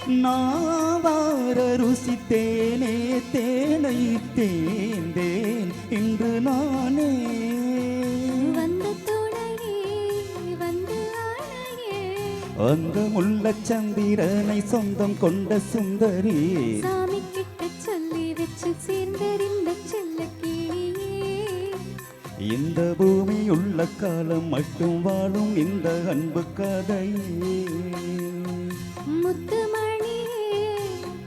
நாவார ருசித்தேனே தேனை தேந்தேன் இன்று நானே. வந்த துணையே வந்து ஆணையே, அந்த முல்லச் சந்திரனை சொந்தம் கொண்ட சுந்தரி, சாமி கிட்ட சொல்லி வச்சு சேர்ந்தறிந்த செல்ல கிளியே. இந்த பூமி உள்ள காலம் மட்டும் வாழும் இந்த அன்பு கதையே. முத்துமணியே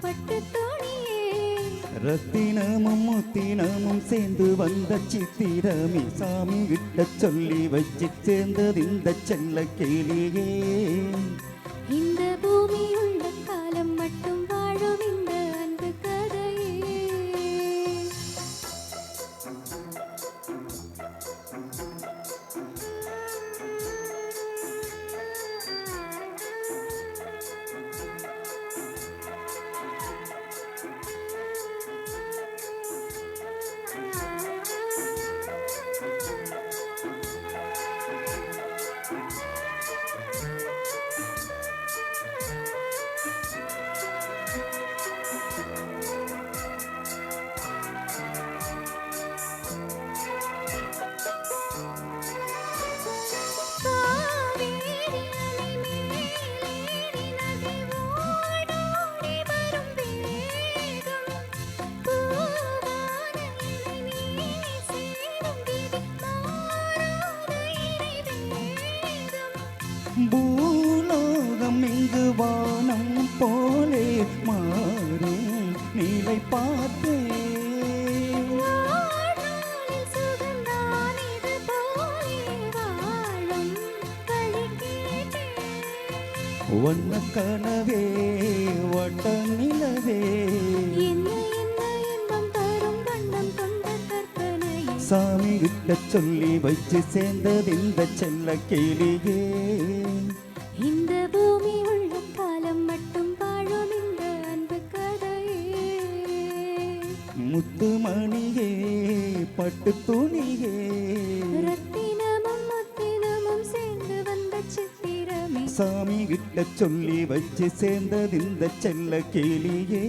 பட்டு துணியே, ரத்தினமும் முத்தினமும் சேர்ந்து வந்த சித்திரமே, சாமி கிட்ட சொல்லி வச்சு சேர்ந்தது இந்த செல்ல கிளியே. இந்த பூமி உள்ள காலம் மட்டும் வாழும் இந்த அன்பு கதையே. பூலோகம் இங்கு வானம் போலே மாறும் நீலை பார்த்தேன். வண்ண கனவே வட்ட நிலவே, சாமி கிட்ட சொல்லி வச்சு சேர்ந்தது இந்த செல்ல கிளியே. இந்த பூமி உள்ள காலம் மட்டும் வாழும் இந்த அன்பு கதையே. முத்துமணியே பட்டு துணியே, ரத்தினமும் முத்தினமும் சேர்ந்து வந்த சித்திரமே, சாமி கிட்ட சொல்லி வச்சு சேர்ந்தது இந்த செல்ல கிளியே.